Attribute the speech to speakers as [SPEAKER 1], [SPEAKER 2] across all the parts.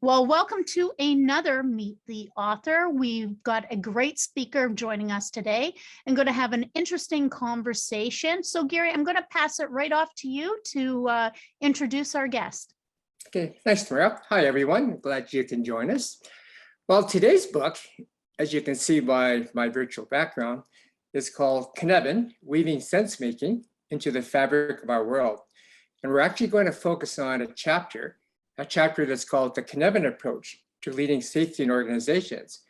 [SPEAKER 1] Well, welcome to another Meet the Author. We've got a great speaker joining us today and going to have an interesting conversation. So Gary, I'm going to pass it right off to you to introduce our guest.
[SPEAKER 2] Okay, thanks, Tamara. Hi, everyone. Glad you can join us. Well, today's book, as you can see by my virtual background, is called Cynefin, Weaving Sensemaking into the Fabric of Our World. And we're actually going to focus on a chapter that's called the Cynefin Approach to Leading Safety in Organizations.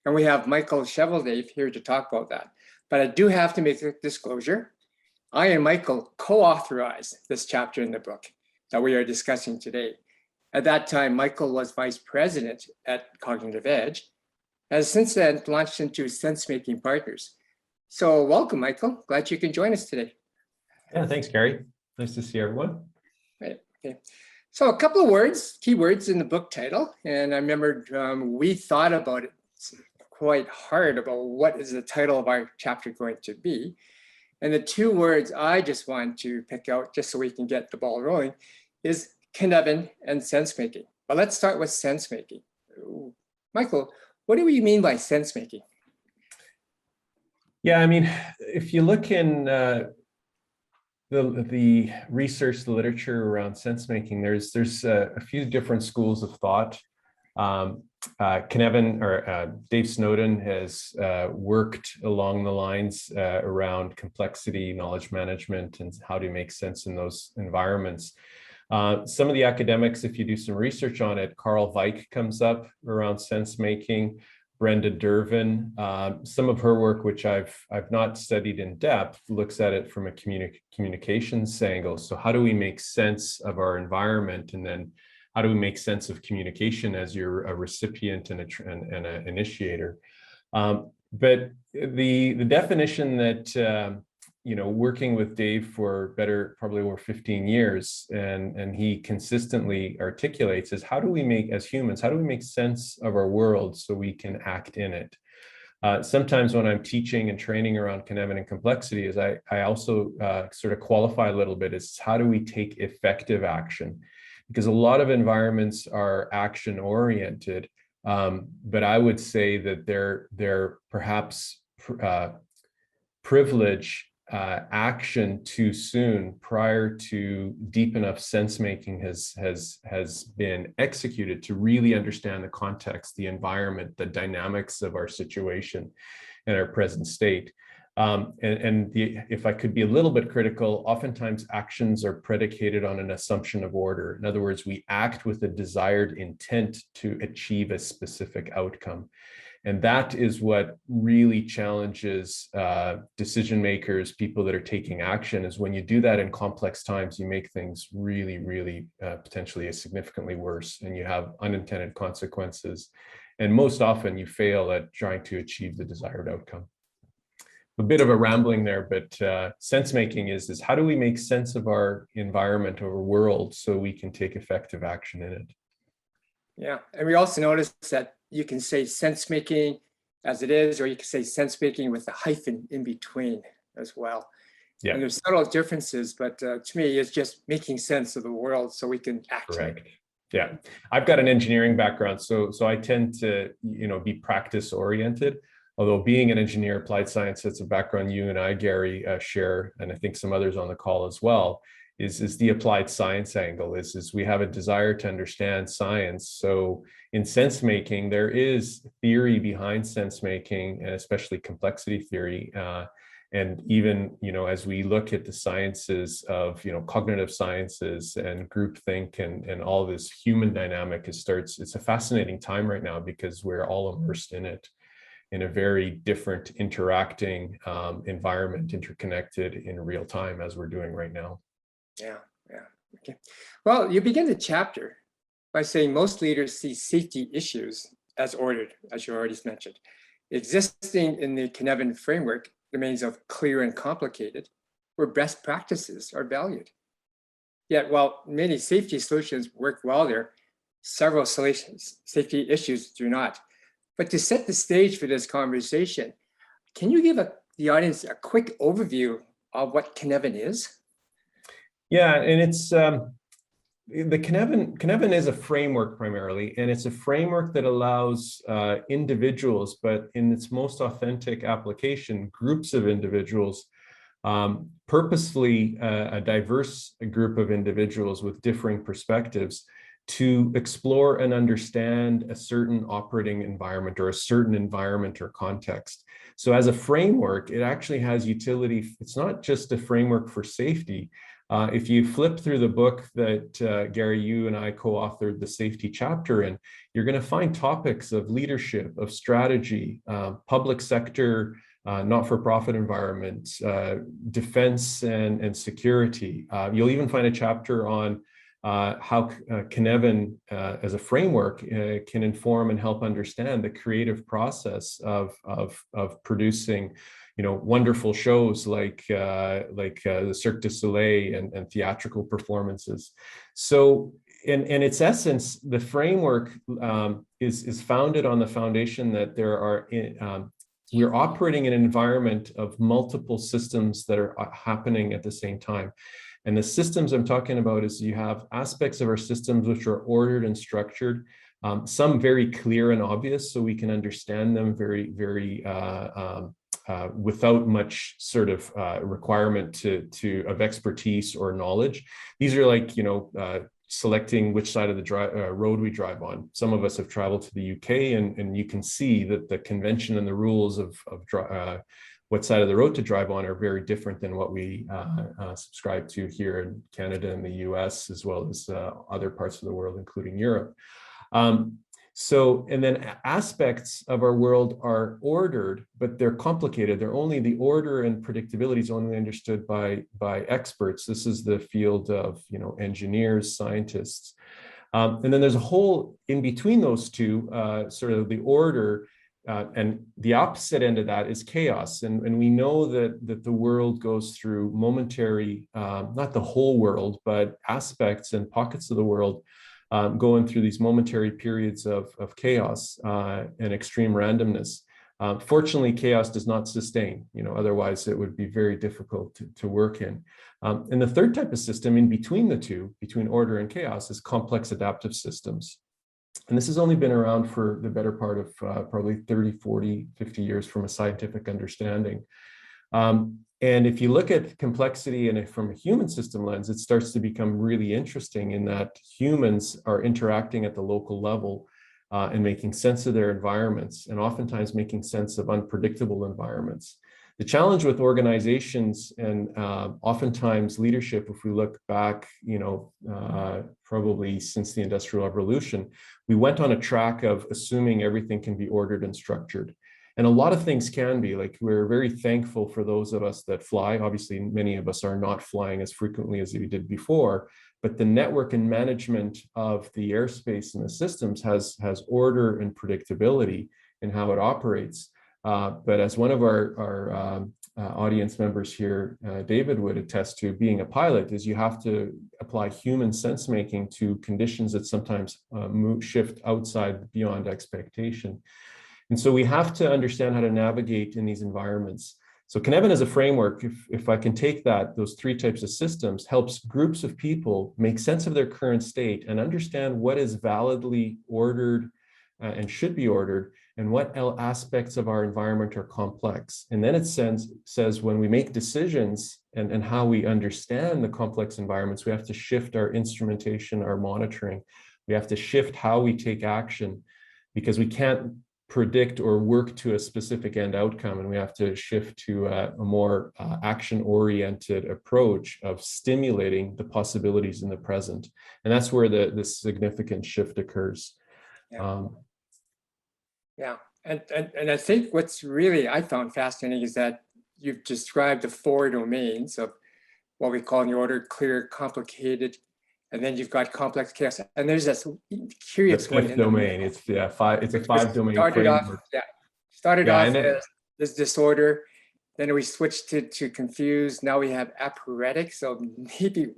[SPEAKER 2] And we have Michael Cheveldave here to talk about that. But I do have to make a disclosure. I and Michael co-authorized this chapter in the book that we are discussing today. At that time, Michael was vice president at Cognitive Edge, has since then launched into Sensemaking Partners. So welcome, Michael. Glad you can join us today.
[SPEAKER 3] Yeah, thanks, Gary. Nice to see everyone.
[SPEAKER 2] Right. Okay. So a couple of words, key words in the book title. And I remember we thought about it quite hard about what is the title of our chapter going to be. And the two words I just want to pick out, just so we can get the ball rolling, is Cynefin and sensemaking. But let's start with sensemaking. Michael, what do we mean by sensemaking?
[SPEAKER 3] Yeah, I mean, if you look in the research, the literature around sensemaking, there's a few different schools of thought. Cynefin or Dave Snowden has worked along the lines around complexity, knowledge management, and how to make sense in those environments. Some of the academics, if you do some research on it, Carl Weick comes up around sense-making, Brenda Dervin. Some of her work, which I've not studied in depth, looks at it from a communications angle. So how do we make sense of our environment? And then how do we make sense of communication as you're a recipient and an initiator? But the definition that working with Dave for probably over 15 years, and he consistently articulates is how do we make, as humans, how do we make sense of our world so we can act in it? Sometimes when I'm teaching and training around Cynefin and complexity, is I also sort of qualify a little bit is how do we take effective action? Because a lot of environments are action oriented, but I would say that they're perhaps privilege action too soon prior to deep enough sense making has been executed to really understand the context, the environment, the dynamics of our situation and our present state. If I could be a little bit critical, oftentimes actions are predicated on an assumption of order. In other words, we act with a desired intent to achieve a specific outcome. And that is what really challenges decision makers, people that are taking action, is when you do that in complex times, you make things really, really potentially significantly worse, and you have unintended consequences. And most often you fail at trying to achieve the desired outcome. A bit of a rambling there, but sense making is how do we make sense of our environment, our world, so we can take effective action in it?
[SPEAKER 2] Yeah, and we also noticed that you can say sense making as it is, or you can say sense making with a hyphen in between as well. Yeah. And there's subtle differences, but to me, it's just making sense of the world so we can act.
[SPEAKER 3] Correct. Yeah, I've got an engineering background, so I tend to be practice oriented. Although being an engineer, applied science, that's a background you and I, Gary, share, and I think some others on the call as well, is the applied science angle, is we have a desire to understand science. So in sense making, there is theory behind sense making, and especially complexity theory. And even, as we look at the sciences of, cognitive sciences and groupthink and all this human dynamic, it's a fascinating time right now because we're all immersed in it, in a very different interacting environment, interconnected in real time as we're doing right now.
[SPEAKER 2] Yeah. Okay. Well, you begin the chapter by saying most leaders see safety issues as ordered, as you already mentioned. Existing in the Cynefin framework remains of clear and complicated, where best practices are valued. Yet, while many safety solutions work well there, several safety issues do not. But to set the stage for this conversation, can you give the audience a quick overview of what Cynefin is?
[SPEAKER 3] Yeah, and it's the Cynefin is a framework primarily, and it's a framework that allows individuals, but in its most authentic application, groups of individuals, purposefully a diverse group of individuals with differing perspectives, to explore and understand a certain operating environment or a certain environment or context. So as a framework, it actually has utility. It's not just a framework for safety. If you flip through the book that Gary, you and I co-authored the safety chapter in, you're going to find topics of leadership, of strategy, public sector, not-for-profit environments, defense and security. You'll even find a chapter on how Cynefin as a framework can inform and help understand the creative process of producing, wonderful shows like the Cirque du Soleil and theatrical performances. So in its essence, the framework is founded on the foundation that we're operating in an environment of multiple systems that are happening at the same time. And the systems I'm talking about is you have aspects of our systems which are ordered and structured, some very clear and obvious, so we can understand them very, very without much sort of requirement of expertise or knowledge. These are like, selecting which side of the road we drive on. Some of us have traveled to the UK, and you can see that the convention and the rules of what side of the road to drive on are very different than what we subscribe to here in Canada and the US, as well as other parts of the world, including Europe. And then aspects of our world are ordered, but they're complicated. They're only, the order and predictability is only understood by experts. This is the field of, engineers, scientists. And then there's a whole in between those two, sort of the order, and the opposite end of that is chaos. And we know that the world goes through momentary, not the whole world, but aspects and pockets of the world going through these momentary periods of chaos and extreme randomness. Fortunately, chaos does not sustain, otherwise it would be very difficult to work in. And the third type of system in between the two, between order and chaos, is complex adaptive systems. And this has only been around for the better part of probably 30, 40, 50 years from a scientific understanding. And if you look at complexity and from a human system lens, it starts to become really interesting in that humans are interacting at the local level and making sense of their environments, and oftentimes making sense of unpredictable environments. The challenge with organizations and oftentimes leadership, if we look back, probably since the Industrial Revolution, we went on a track of assuming everything can be ordered and structured. And a lot of things can be, like, we're very thankful for those of us that fly. Obviously, many of us are not flying as frequently as we did before, but the network and management of the airspace and the systems has order and predictability in how it operates. But as one of our audience members here, David, would attest to, being a pilot is you have to apply human sense making to conditions that sometimes shift outside beyond expectation. And so we have to understand how to navigate in these environments. So Cynefin as a framework, if I can take those three types of systems, helps groups of people make sense of their current state and understand what is validly ordered and should be ordered, and what aspects of our environment are complex. And then it says when we make decisions and how we understand the complex environments, we have to shift our instrumentation, our monitoring. We have to shift how we take action, because we can't predict or work to a specific end outcome, and we have to shift to a more action-oriented approach of stimulating the possibilities in the present. And that's where the significant shift occurs.
[SPEAKER 2] Yeah. And I think what's really I found fascinating is that you've described the four domains of what we call in the order: clear, complicated, and then you've got complex, chaos. And there's this curious
[SPEAKER 3] the fifth domain. It's a 5-domain framework.
[SPEAKER 2] Started off as this disorder, then we switched to confused. Now we have aphoretic. So maybe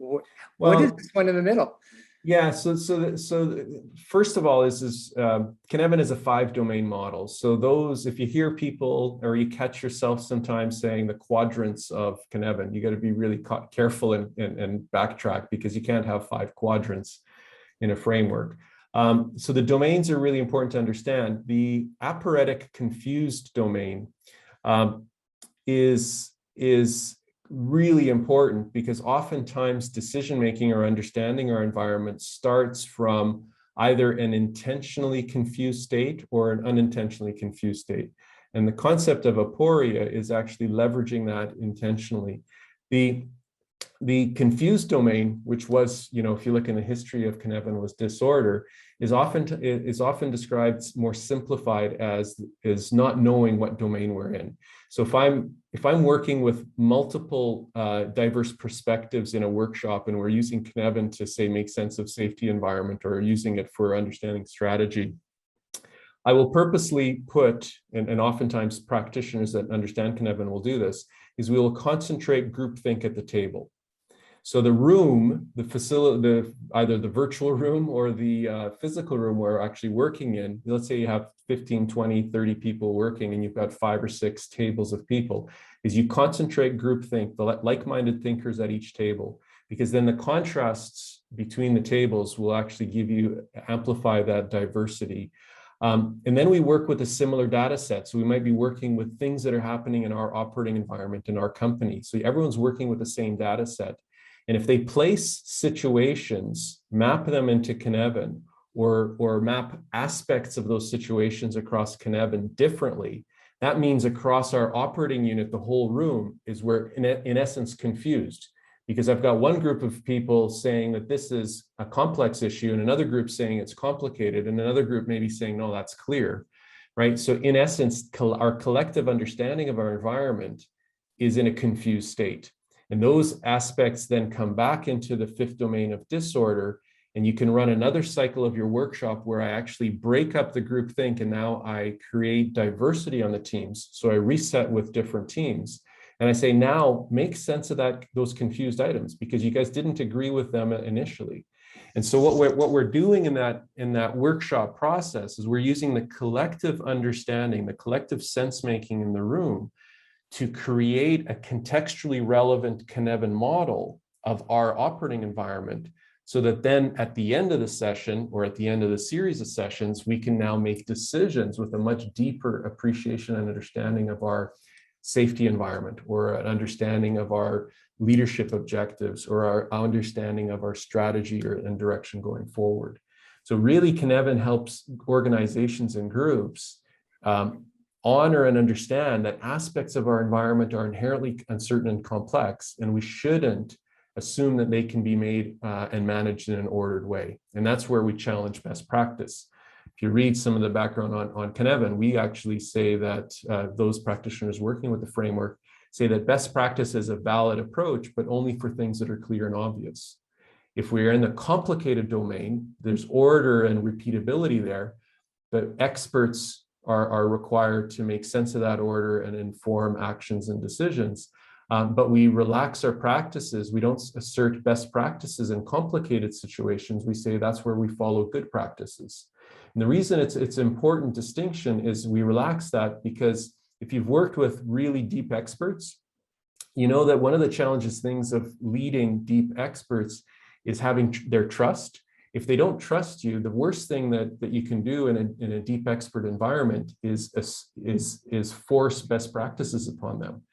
[SPEAKER 2] what is this one in the middle?
[SPEAKER 3] Yeah, first of all, Cynefin is a 5-domain model. So those, if you hear people or you catch yourself sometimes saying the quadrants of Cynefin, you got to be really careful and backtrack, because you can't have 5 quadrants in a framework. So the domains are really important to understand. The aporetic confused domain is really important, because oftentimes decision-making or understanding our environment starts from either an intentionally confused state or an unintentionally confused state. And the concept of aporia is actually leveraging that intentionally. The confused domain, which was, if you look in the history of Cynefin, was disorder, is often described more simplified as not knowing what domain we're in. So if I'm working with multiple diverse perspectives in a workshop, and we're using Cynefin to, say, make sense of safety environment, or using it for understanding strategy, I will purposely put, and oftentimes practitioners that understand Cynefin will do this, is we will concentrate groupthink at the table. So the room, the facility, either the virtual room or the physical room we're actually working in, let's say you have 15, 20, 30 people working, and you've got 5 or 6 tables of people, is you concentrate groupthink, the like-minded thinkers at each table, because then the contrasts between the tables will actually amplify that diversity. And then we work with a similar data set. So we might be working with things that are happening in our operating environment, in our company. So everyone's working with the same data set. And if they place situations, map them into Cynefin, or map aspects of those situations across Cynefin differently, that means across our operating unit, the whole room we're in essence confused, because I've got one group of people saying that this is a complex issue, and another group saying it's complicated, and another group maybe saying, no, that's clear, right? So in essence, our collective understanding of our environment is in a confused state. And those aspects then come back into the 5th domain of disorder, and you can run another cycle of your workshop where I actually break up the group think, and now I create diversity on the teams. So I reset with different teams, and I say, now make sense of those confused items, because you guys didn't agree with them initially. And so what we're doing in that workshop process is we're using the collective understanding, the collective sense making in the room, to create a contextually relevant Cynefin model of our operating environment, so that then at the end of the session, or at the end of the series of sessions, we can now make decisions with a much deeper appreciation and understanding of our safety environment, or an understanding of our leadership objectives, or our understanding of our strategy and direction going forward. So really, Cynefin helps organizations and groups honor and understand that aspects of our environment are inherently uncertain and complex, and we shouldn't assume that they can be made and managed in an ordered way. And that's where we challenge best practice. If you read some of the background on Cynefin, we actually say that those practitioners working with the framework say that best practice is a valid approach, but only for things that are clear and obvious. If we're in the complicated domain, there's order and repeatability there, but experts are required to make sense of that order and inform actions and decisions. But we relax our practices. We don't assert best practices in complicated situations. We say that's where we follow good practices. And the reason it's an important distinction is we relax that because if you've worked with really deep experts, you know that one of the things of leading deep experts is having their trust. If they don't trust you, the worst thing that you can do in a deep expert environment is force best practices upon them,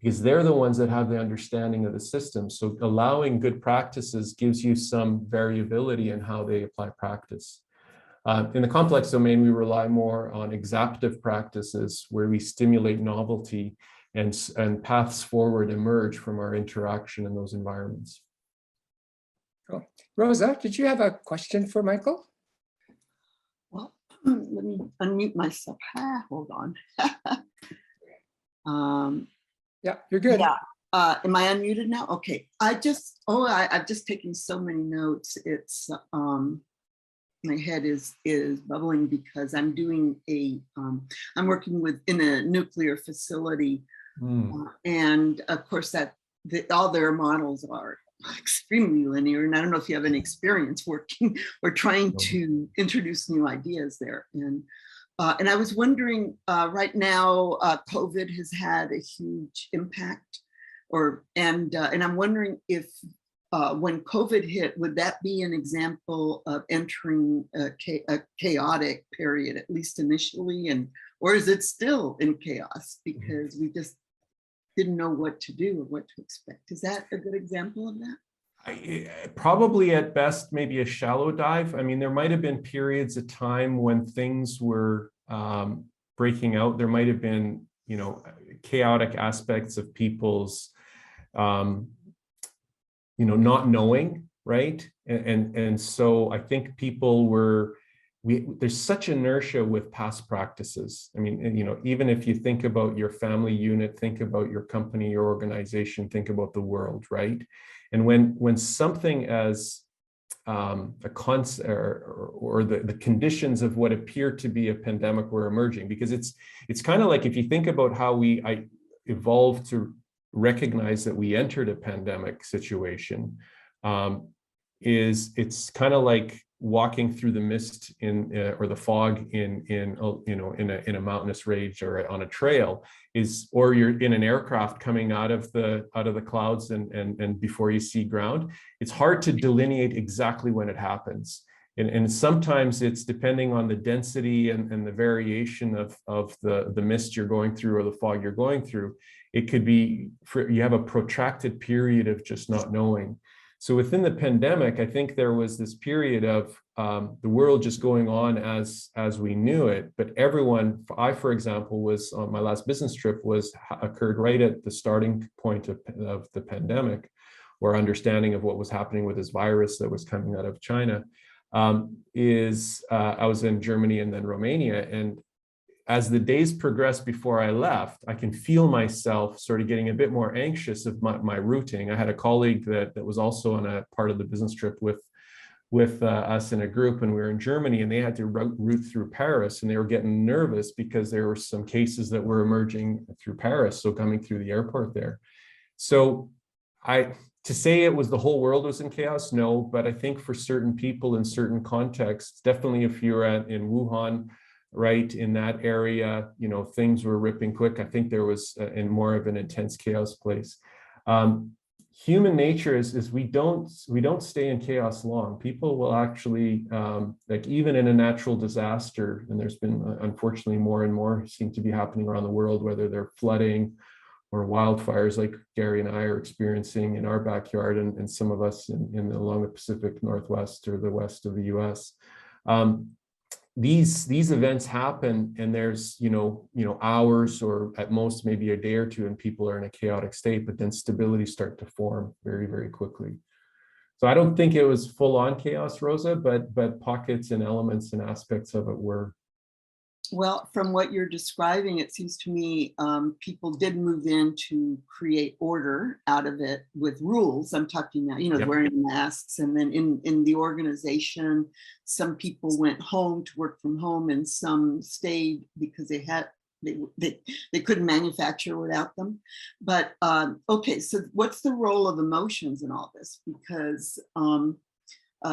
[SPEAKER 3] because they're the ones that have the understanding of the system. So allowing good practices gives you some variability in how they apply practice. In the complex domain, we rely more on exaptive practices where we stimulate novelty and paths forward emerge from our interaction in those environments.
[SPEAKER 2] Cool. Rosa, did you have a question for Michael?
[SPEAKER 4] Well, let me unmute myself. Hold on.
[SPEAKER 2] Yeah, you're good.
[SPEAKER 4] Yeah. Am I unmuted now? Okay. I've just taken so many notes. It's my head is bubbling because I'm doing I'm working in a nuclear facility, and of course all their models are extremely linear. And I don't know if you have any experience working or trying to introduce new ideas there. And I was wondering, right now, COVID has had a huge impact, and I'm wondering if when COVID hit, would that be an example of entering a chaotic period, at least initially, or is it still in chaos because we just didn't know what to do or what to expect? Is that a good example of that?
[SPEAKER 3] Probably at best, maybe a shallow dive. I mean, there might have been periods of time when things were breaking out. There might have been, chaotic aspects of people's, not knowing, right? And so I think people were, there's such inertia with past practices. I mean, even if you think about your family unit, think about your company, your organization, think about the world, right? And when something as a concept or the conditions of what appear to be a pandemic were emerging, because it's kind of like, if you think about how I evolved to recognize that we entered a pandemic situation, it's kind of like walking through the mist or the fog in a mountainous range or on a trail, or you're in an aircraft coming out of the clouds and before you see ground. It's hard to delineate exactly when it happens. And sometimes it's depending on the density and the variation of the mist you're going through or the fog you're going through. It could be you have a protracted period of just not knowing. So within the pandemic, I think there was this period of the world just going on as we knew it. But everyone, for example, was on my last business trip occurred right at the starting point of the pandemic, or understanding of what was happening with this virus that was coming out of China. I was in Germany and then Romania, and as the days progressed before I left, I can feel myself sort of getting a bit more anxious of my routing. I had a colleague that was also on a part of the business trip with us in a group, and we were in Germany, and they had to route through Paris, and they were getting nervous because there were some cases that were emerging through Paris, so coming through the airport there. So to say it was the whole world was in chaos, no, but I think for certain people in certain contexts, definitely if you're in Wuhan, right, in that area, things were ripping quick. I think there was in more of an intense chaos place. Human nature is we don't stay in chaos long. People will actually, like even in a natural disaster, and there's been unfortunately more and more seem to be happening around the world, whether they're flooding or wildfires like Gary and I are experiencing in our backyard, and some of us along the Pacific Northwest or the west of the US. These events happen, and there's hours or at most maybe a day or two, and people are in a chaotic state, but then stability start to form very, very quickly. So I don't think it was full on chaos, Rosa, but pockets and elements and aspects of it were.
[SPEAKER 4] Well, from what you're describing, it seems to me people did move in to create order out of it with rules. I'm talking now,
[SPEAKER 3] Yep.
[SPEAKER 4] wearing masks, and then in the organization, some people went home to work from home, and some stayed because they couldn't manufacture without them. But okay, so what's the role of emotions in all this? Because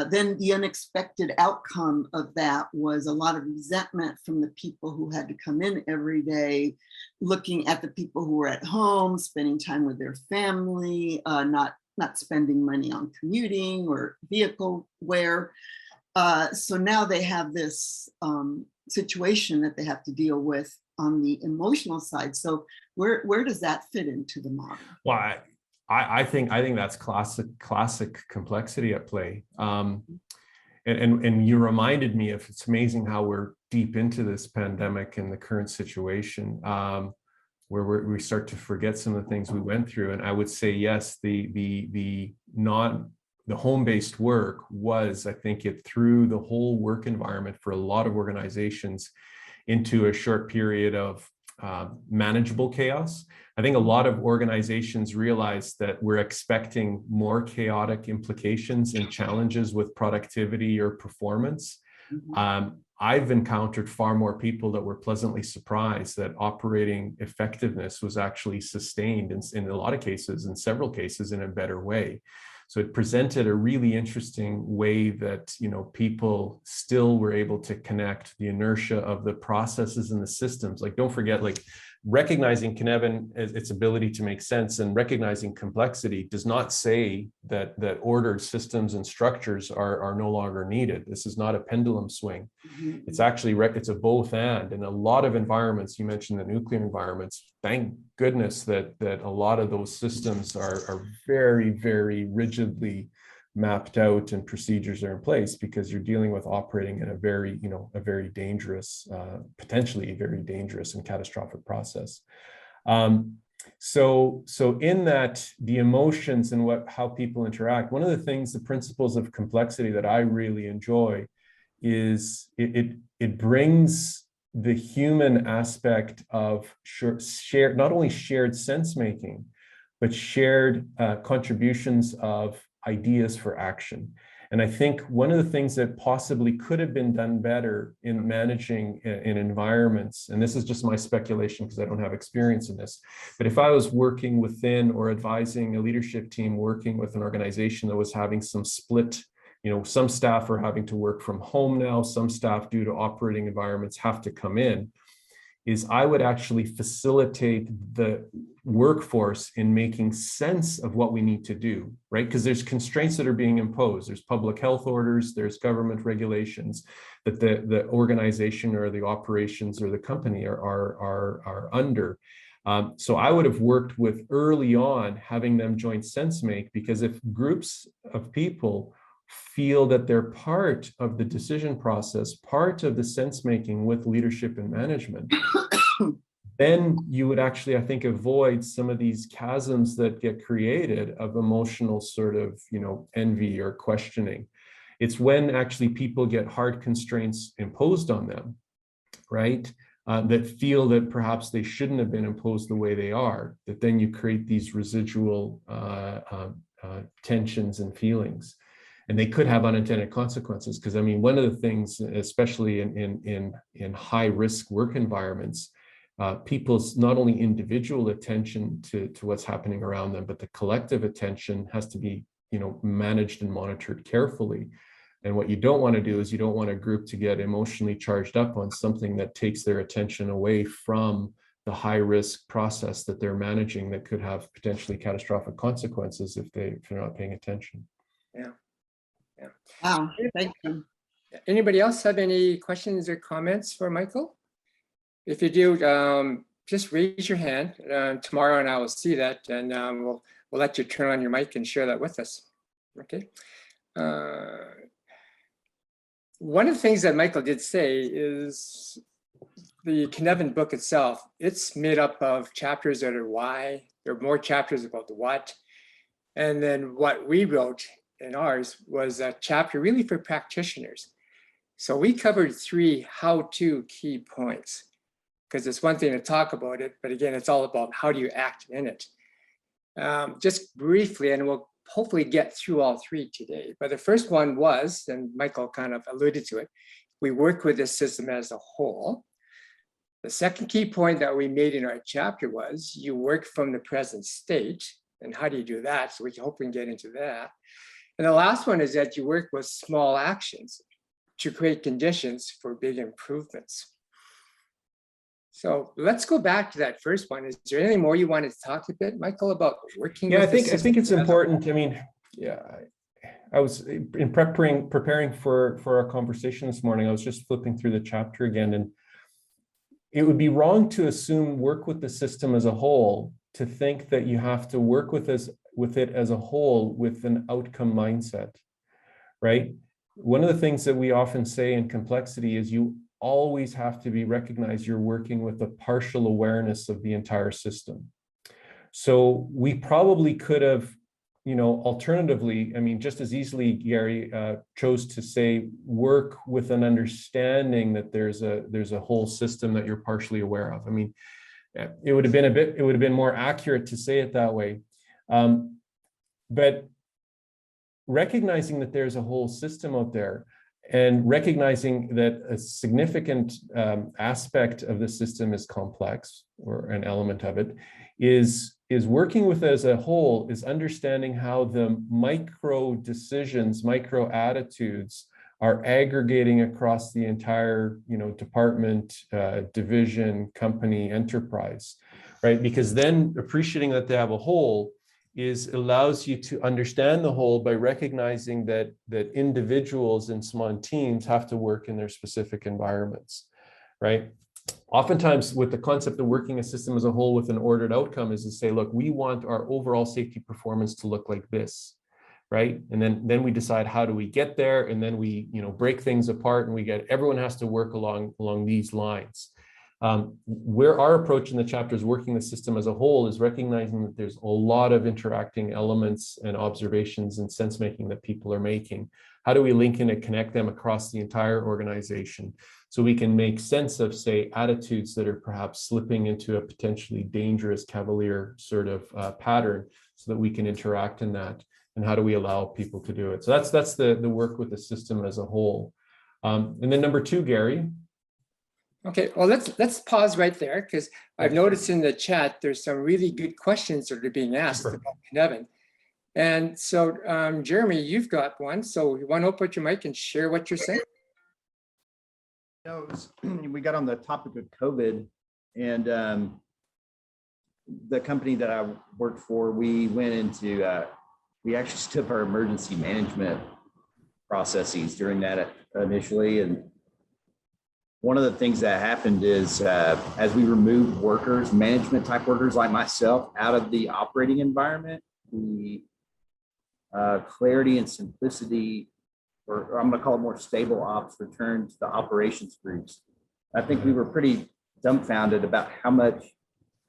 [SPEAKER 4] then the unexpected outcome of that was a lot of resentment from the people who had to come in every day, looking at the people who were at home, spending time with their family, not spending money on commuting or vehicle wear. So now they have this situation that they have to deal with on the emotional side. So where does that fit into the model?
[SPEAKER 3] Well, I think that's classic complexity at play. And you reminded me of, it's amazing how we're deep into this pandemic and the current situation, where we start to forget some of the things we went through. And I would say, yes, the home-based work was, I think, it threw the whole work environment for a lot of organizations into a short period of manageable chaos. I think a lot of organizations realize that we're expecting more chaotic implications and challenges with productivity or performance. I've encountered far more people that were pleasantly surprised that operating effectiveness was actually sustained in a lot of cases, in several cases, in a better way. So it presented a really interesting way that, people still were able to connect the inertia of the processes and the systems. Like, don't forget, like, recognizing Cynefin, its ability to make sense, and recognizing complexity does not say that ordered systems and structures are no longer needed. This is not a pendulum swing. It's actually, it's a both and. In a lot of environments, you mentioned the nuclear environments, thank goodness that a lot of those systems are very, very rigidly mapped out and procedures are in place, because you're dealing with operating in a very, a very dangerous, potentially very dangerous and catastrophic process. So in that, the emotions and how people interact, one of the things, the principles of complexity that I really enjoy is it brings the human aspect of shared, not only shared sense making, but shared contributions of ideas for action. And I think one of the things that possibly could have been done better in managing in environments, and this is just my speculation because I don't have experience in this, but if I was working within or advising a leadership team working with an organization that was having some split, some staff are having to work from home now, some staff due to operating environments have to come in, is I would actually facilitate the workforce in making sense of what we need to do, right? Because there's constraints that are being imposed. There's public health orders, there's government regulations that the organization or the operations or the company are under. So I would have worked with early on having them join Sensemaking, because if groups of people feel that they're part of the decision process, part of the sense making with leadership and management, then you would actually, I think, avoid some of these chasms that get created of emotional sort of, envy or questioning. It's when actually people get hard constraints imposed on them, right? That feel that perhaps they shouldn't have been imposed the way they are, that then you create these residual tensions and feelings. And they could have unintended consequences, because I mean, one of the things, especially in high risk work environments, people's not only individual attention to what's happening around them, but the collective attention has to be, managed and monitored carefully. And what you don't want to do is you don't want a group to get emotionally charged up on something that takes their attention away from the high risk process that they're managing, that could have potentially catastrophic consequences if they're not paying attention.
[SPEAKER 2] Yeah.
[SPEAKER 4] Wow, thank you.
[SPEAKER 2] Anybody else have any questions or comments for Michael? If you do, just raise your hand. Tomorrow, and I will see that, and we'll let you turn on your mic and share that with us. Okay. One of the things that Michael did say is the Cynefin book itself. It's made up of chapters that are why. There are more chapters about the what, and then what we wrote in ours was a chapter really for practitioners. So we covered 3 how-to key points, because it's one thing to talk about it, but again, it's all about how do you act in it. Just briefly, and we'll hopefully get through all 3 today, but the first one was, and Michael kind of alluded to it, we work with the system as a whole. The second key point that we made in our chapter was you work from the present state, and how do you do that? So we hope we can get into that. And the last one is that you work with small actions to create conditions for big improvements. So let's go back to that first one. Is there anything more you wanted to talk a bit, Michael, about working?
[SPEAKER 3] Yeah, I think it's important. I mean, yeah, I was in preparing for our conversation this morning. I was just flipping through the chapter again, and it would be wrong to assume work with the system as a whole, to think that you have to work with it as a whole with an outcome mindset, right? One of the things that we often say in complexity is you always have to be recognized you're working with a partial awareness of the entire system. So we probably could have, alternatively, I mean, just as easily, Gary chose to say, work with an understanding that there's a whole system that you're partially aware of. I mean, it would have been more accurate to say it that way. But recognizing that there's a whole system out there, And recognizing that a significant aspect of the system is complex, or an element of it, is working with it as a whole, is understanding how the micro decisions, micro attitudes are aggregating across the entire, department, division, company, enterprise, right? Because then appreciating that they have a whole allows you to understand the whole by recognizing that individuals and small teams have to work in their specific environments, right? Oftentimes with the concept of working a system as a whole with an ordered outcome is to say, look, we want our overall safety performance to look like this, right? And then we decide how do we get there, and then we break things apart, and everyone has to work along these lines. Where our approach in the chapter is working the system as a whole is recognizing that there's a lot of interacting elements and observations and sense making that people are making. How do we link in and connect them across the entire organization so we can make sense of, say, attitudes that are perhaps slipping into a potentially dangerous cavalier sort of pattern, so that we can interact in that, and how do we allow people to do it? So that's the work with the system as a whole. And then number 2, Gary.
[SPEAKER 2] Okay, well, let's pause right there, because I've noticed in the chat there's some really good questions that are being asked about Cynefin. And so, Jeremy, you've got one. So you want to open up your mic and share what you're saying?
[SPEAKER 5] We got on the topic of COVID, and the company that I worked for, we went into, we actually stood up our emergency management processes during that initially. And one of the things that happened is as we removed workers, management type workers like myself, out of the operating environment, the clarity and simplicity, or I'm going to call it more stable ops, returned to the operations groups. I think we were pretty dumbfounded about how much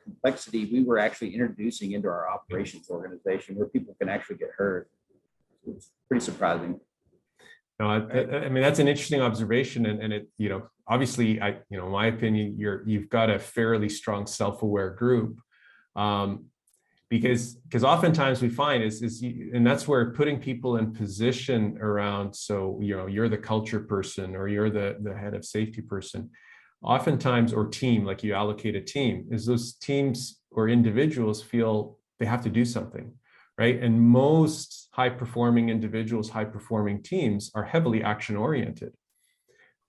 [SPEAKER 5] complexity we were actually introducing into our operations organization, where people can actually get hurt. It's pretty surprising.
[SPEAKER 3] No, I mean, that's an interesting observation, and it, obviously, in my opinion, you've got a fairly strong self-aware group, because oftentimes we find and that's where putting people in position around. So you're the culture person, or you're the head of safety person, oftentimes, or team, like you allocate a team, is those teams or individuals feel they have to do something. Right. And most high-performing individuals, high-performing teams are heavily action-oriented.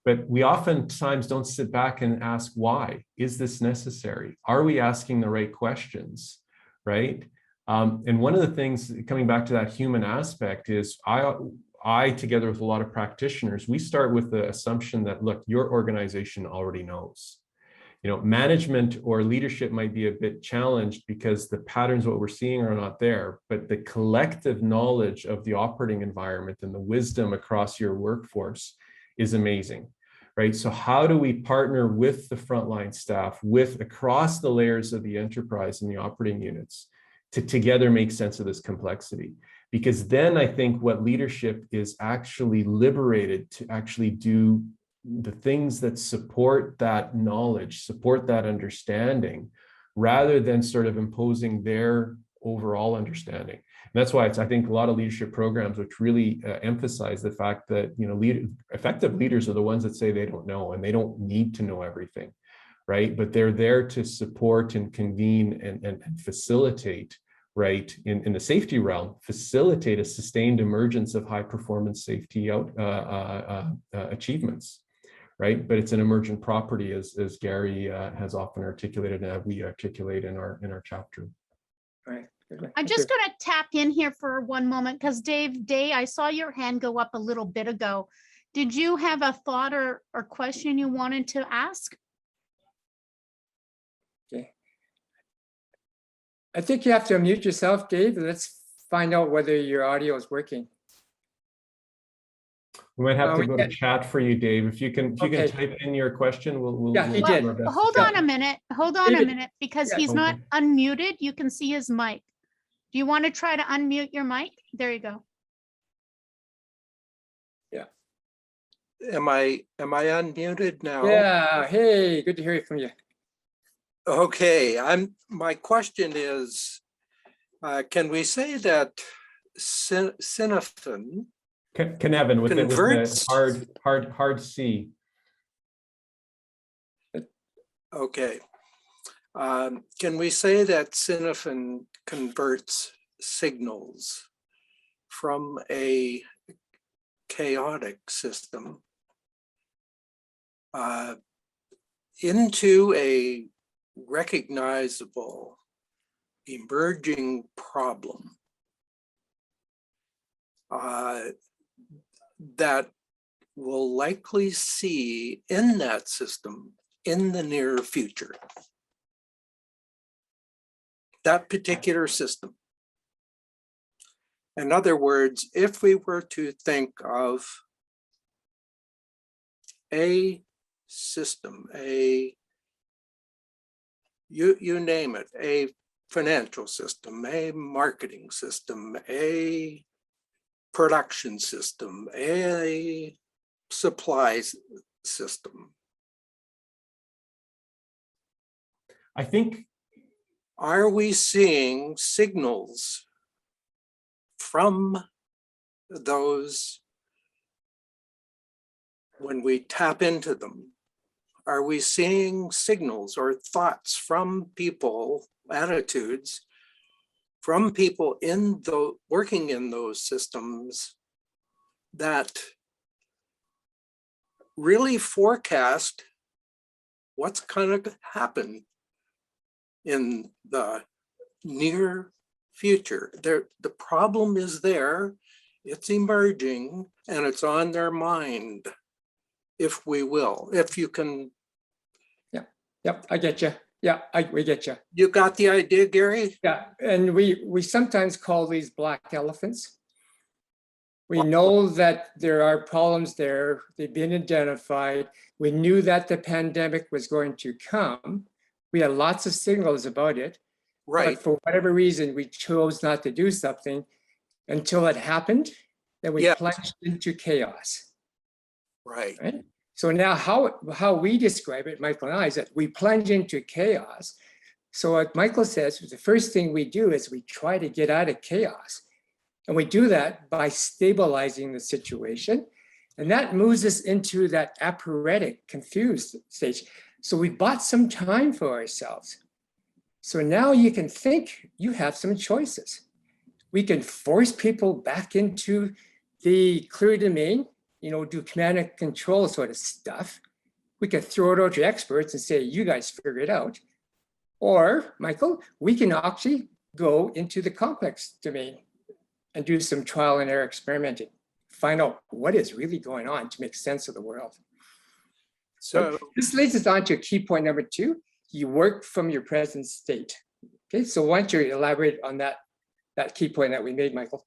[SPEAKER 3] But we oftentimes don't sit back and ask, why? Is this necessary? Are we asking the right questions? Right. And one of the things, coming back to that human aspect, is I, together with a lot of practitioners, we start with the assumption that, look, your organization already knows. Management or leadership might be a bit challenged because the patterns, what we're seeing, are not there, but the collective knowledge of the operating environment and the wisdom across your workforce is amazing, right? So how do we partner with the frontline staff, across the layers of the enterprise and the operating units, to together make sense of this complexity? Because then I think what leadership is actually liberated to actually do the things that support that knowledge, support that understanding, rather than sort of imposing their overall understanding. And that's why I think a lot of leadership programs which really emphasize the fact that effective leaders are the ones that say they don't know, and they don't need to know everything, right? But they're there to support and convene and facilitate, right, in the safety realm, facilitate a sustained emergence of high performance safety achievements. Right, but it's an emergent property, as Gary has often articulated, and we articulate in our chapter.
[SPEAKER 2] Right.
[SPEAKER 1] I'm just going to tap in here for one moment, because Dave Day, I saw your hand go up a little bit ago. Did you have a thought or question you wanted to ask?
[SPEAKER 2] Okay. I think you have to unmute yourself, Dave. Let's find out whether your audio is working.
[SPEAKER 3] We might have to go to chat for you, Dave. If you can type in your question, we'll
[SPEAKER 2] he
[SPEAKER 3] do
[SPEAKER 2] did.
[SPEAKER 3] our best.
[SPEAKER 1] Hold on a minute. Hold on a minute, because he's not
[SPEAKER 3] Okay.
[SPEAKER 1] unmuted. You can see his mic. Do you want to try to unmute your mic? There you go.
[SPEAKER 2] Yeah.
[SPEAKER 6] Am I unmuted now?
[SPEAKER 2] Yeah. Hey, good to hear from you.
[SPEAKER 6] Okay. My question is, can we say that Cynefin
[SPEAKER 3] Cynefin with the
[SPEAKER 6] Converts.
[SPEAKER 3] hard C.
[SPEAKER 6] Okay. Can we say that Cynefin converts signals from a chaotic system into a recognizable emerging problem that will likely see in that system in the near future? That particular system. In other words, if we were to think of a system, you name it, a financial system, a marketing system, a production system, a supplies system.
[SPEAKER 3] I think,
[SPEAKER 6] Are we seeing signals from those when we tap into them? Are we seeing signals or thoughts from people, attitudes from people in the working in those systems that really forecast what's going to happen in the near future? The problem is there, it's emerging, and it's on their mind, if we will, if you can.
[SPEAKER 2] Yep, I get you. Yeah, we get you.
[SPEAKER 6] You got the idea, Gary?
[SPEAKER 2] Yeah, and we sometimes call these black elephants. We know that there are problems there. They've been identified. We knew that the pandemic was going to come. We had lots of signals about it.
[SPEAKER 6] Right.
[SPEAKER 2] But for whatever reason, we chose not to do something until it happened. Then we plunged into chaos.
[SPEAKER 6] Right.
[SPEAKER 2] Right? So now how we describe it, Michael and I, is that we plunge into chaos. So like Michael says, the first thing we do is we try to get out of chaos. And we do that by stabilizing the situation. And that moves us into that aphoretic, confused stage. So we bought some time for ourselves. So now you can think you have some choices. We can force people back into the clear domain, do command and control sort of stuff. We can throw it out to experts and say, you guys figure it out. Or, Michael, we can actually go into the complex domain and do some trial and error experimenting, find out what is really going on to make sense of the world. So this leads us on to key point number 2. You work from your present state. Okay, so why don't you elaborate on that key point that we made, Michael?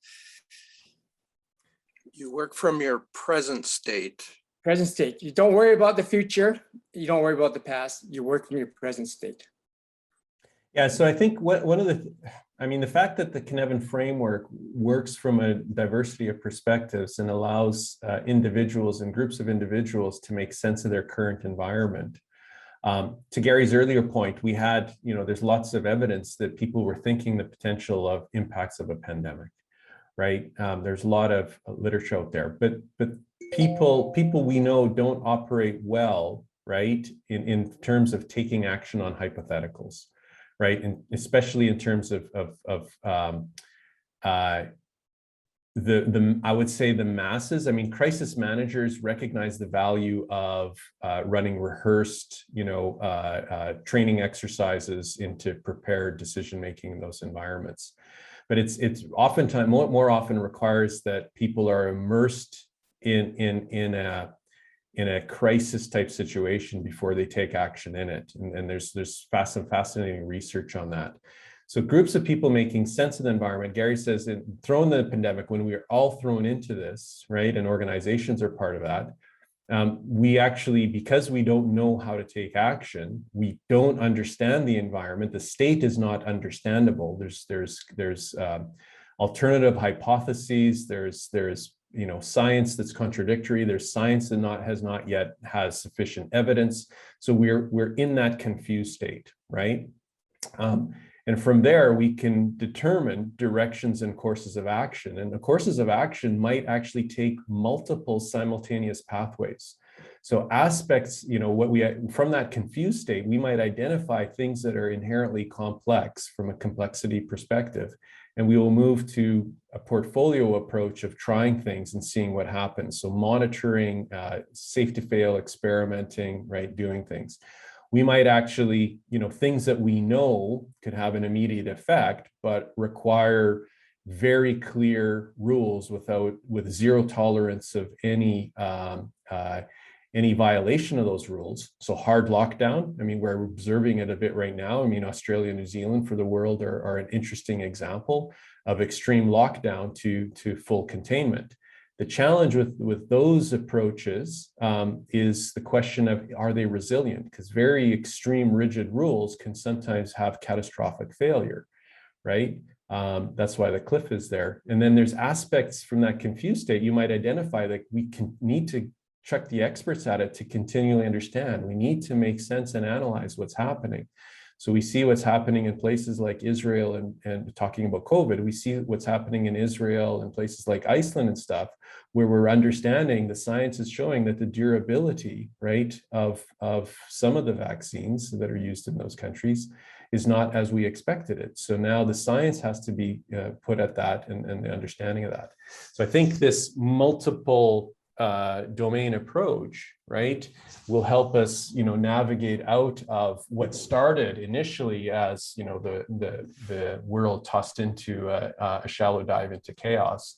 [SPEAKER 6] You work from your present state.
[SPEAKER 2] Present state. You don't worry about the future. You don't worry about the past. You work from your present state.
[SPEAKER 3] Yeah, so I think the fact that the Cynefin framework works from a diversity of perspectives and allows individuals and groups of individuals to make sense of their current environment. To Gary's earlier point, we had, there's lots of evidence that people were thinking the potential of impacts of a pandemic, right? There's a lot of literature out there, but people we know don't operate well, right? In terms of taking action on hypotheticals, right? And especially in terms of I would say the masses. I mean, crisis managers recognize the value of running rehearsed, training exercises into prepared decision-making in those environments. But it's oftentimes more often requires that people are immersed in a crisis type situation before they take action in it. And there's some fascinating research on that. So groups of people making sense of the environment. Gary says, throw in the pandemic, when we are all thrown into this, right? And organizations are part of that. We actually, because we don't know how to take action, we don't understand the environment. The state is not understandable. There's alternative hypotheses. There's science that's contradictory. There's science that has not yet sufficient evidence. So we're in that confused state, right? And from there, we can determine directions and courses of action. And the courses of action might actually take multiple simultaneous pathways. So aspects, what we, from that confused state, we might identify things that are inherently complex from a complexity perspective. And we will move to a portfolio approach of trying things and seeing what happens. So monitoring, safe to fail, experimenting, right, doing things. We might actually, things that we know could have an immediate effect, but require very clear rules with zero tolerance of any violation of those rules. So hard lockdown, we're observing it a bit right now. Australia and New Zealand for the world are an interesting example of extreme lockdown to full containment. The challenge with those approaches is the question of, are they resilient? Because very extreme rigid rules can sometimes have catastrophic failure, right? That's why the cliff is there. And then there's aspects from that confused state you might identify that we need to check the experts at it to continually understand. We need to make sense and analyze what's happening. So we see what's happening in places like Israel and talking about COVID, we see what's happening in Israel and places like Iceland and stuff, where we're understanding the science is showing that the durability, right, of some of the vaccines that are used in those countries is not as we expected it. So now the science has to be put at that and the understanding of that. So I think this multiple domain approach, right, will help us, navigate out of what started initially as, the world tossed into a shallow dive into chaos,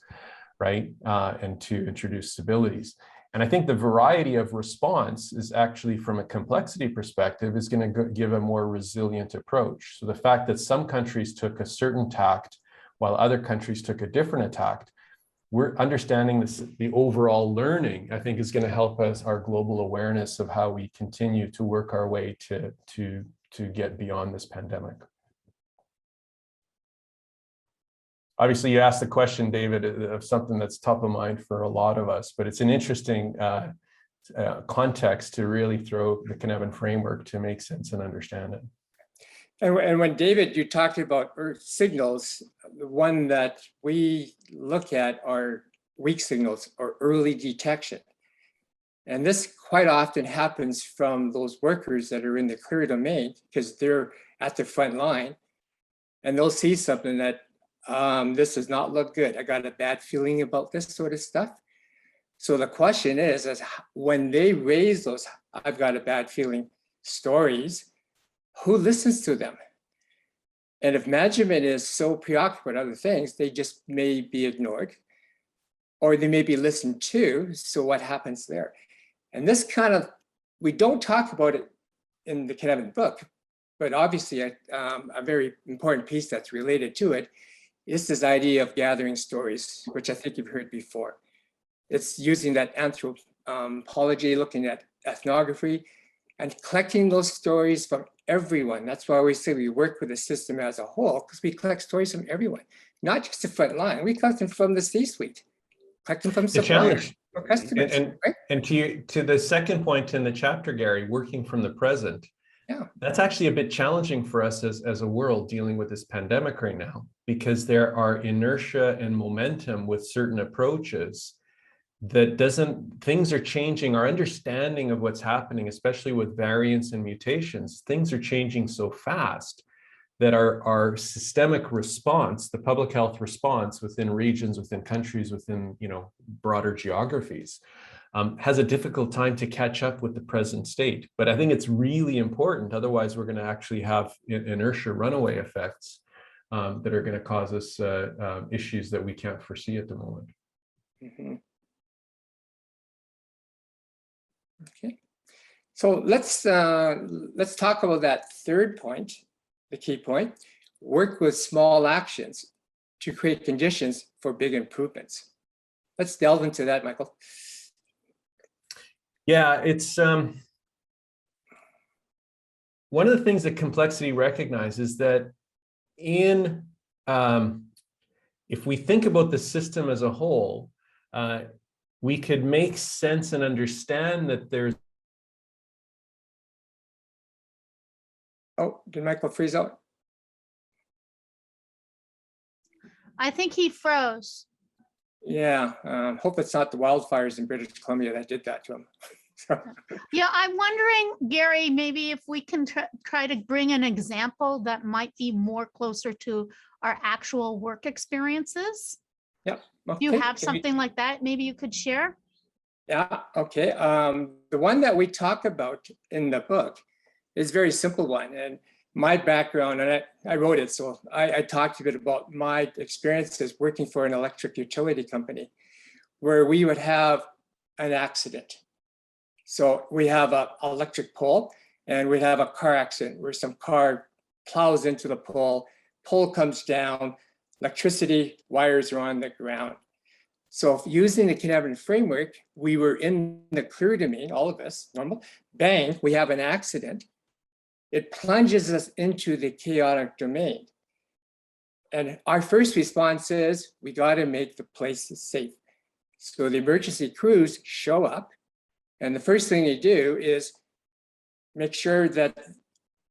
[SPEAKER 3] right, and to introduce stabilities. And I think the variety of response is actually, from a complexity perspective, is going to give a more resilient approach. So the fact that some countries took a certain tact while other countries took a different tact, we're understanding the overall learning, I think, is going to help us, our global awareness of how we continue to work our way to get beyond this pandemic. Obviously, you asked the question, David, of something that's top of mind for a lot of us, but it's an interesting context to really throw the Cynefin framework to make sense and understand it.
[SPEAKER 2] And when David, you talked about Earth signals, the one that we look at are weak signals or early detection. And this quite often happens from those workers that are in the clear domain, because they're at the front line and they'll see something that this does not look good. I got a bad feeling about this sort of stuff. So the question is when they raise those, I've got a bad feeling stories, who listens to them? And if management is so preoccupied with other things, they just may be ignored, or they may be listened to. So what happens there? And this kind of, we don't talk about it in the Cynefin book, but obviously a very important piece that's related to it is this idea of gathering stories, which I think you've heard before. It's using that anthropology, looking at ethnography, and collecting those stories from everyone. That's why we say we work with the system as a whole, because we collect stories from everyone, not just the front line. We collect them from the C-suite, collect them from suppliers, or customers.
[SPEAKER 3] And to the second point in the chapter, Gary, working from the present,
[SPEAKER 2] yeah,
[SPEAKER 3] that's actually a bit challenging for us as a world dealing with this pandemic right now, because there are inertia and momentum with certain approaches that things are changing. Our understanding of what's happening, especially with variants and mutations, things are changing so fast that our systemic response, the public health response within regions, within countries, within broader geographies, has a difficult time to catch up with the present state. But I think it's really important. Otherwise, we're going to actually have inertia runaway effects that are going to cause us issues that we can't foresee at the moment.
[SPEAKER 2] Mm-hmm. Okay, so let's talk about that third point, the key point: work with small actions to create conditions for big improvements. Let's delve into that, Michael.
[SPEAKER 3] Yeah, it's one of the things that complexity recognizes that if we think about the system as a whole, we could make sense and understand that there's.
[SPEAKER 2] Oh, did Michael freeze out?
[SPEAKER 1] I think he froze.
[SPEAKER 2] Yeah, hope it's not the wildfires in British Columbia that did that to him. So,
[SPEAKER 1] Yeah, I'm wondering, Gary, maybe if we can try to bring an example that might be more closer to our actual work experiences.
[SPEAKER 2] yeah.
[SPEAKER 1] Do you
[SPEAKER 2] Okay,
[SPEAKER 1] have
[SPEAKER 2] can we-
[SPEAKER 1] something like that maybe you could share?
[SPEAKER 2] Yeah, okay. The one that we talk about in the book is a very simple one. And my background, and I wrote it, so I talked a bit about my experiences working for an electric utility company where we would have an accident. So we have an electric pole and we'd have a car accident where some car plows into the pole comes down, electricity wires are on the ground. So using the Cynefin framework, we were in the clear domain, all of us, normal, bang, we have an accident. It plunges us into the chaotic domain. And our first response is, we got to make the place safe. So the emergency crews show up, and the first thing they do is make sure that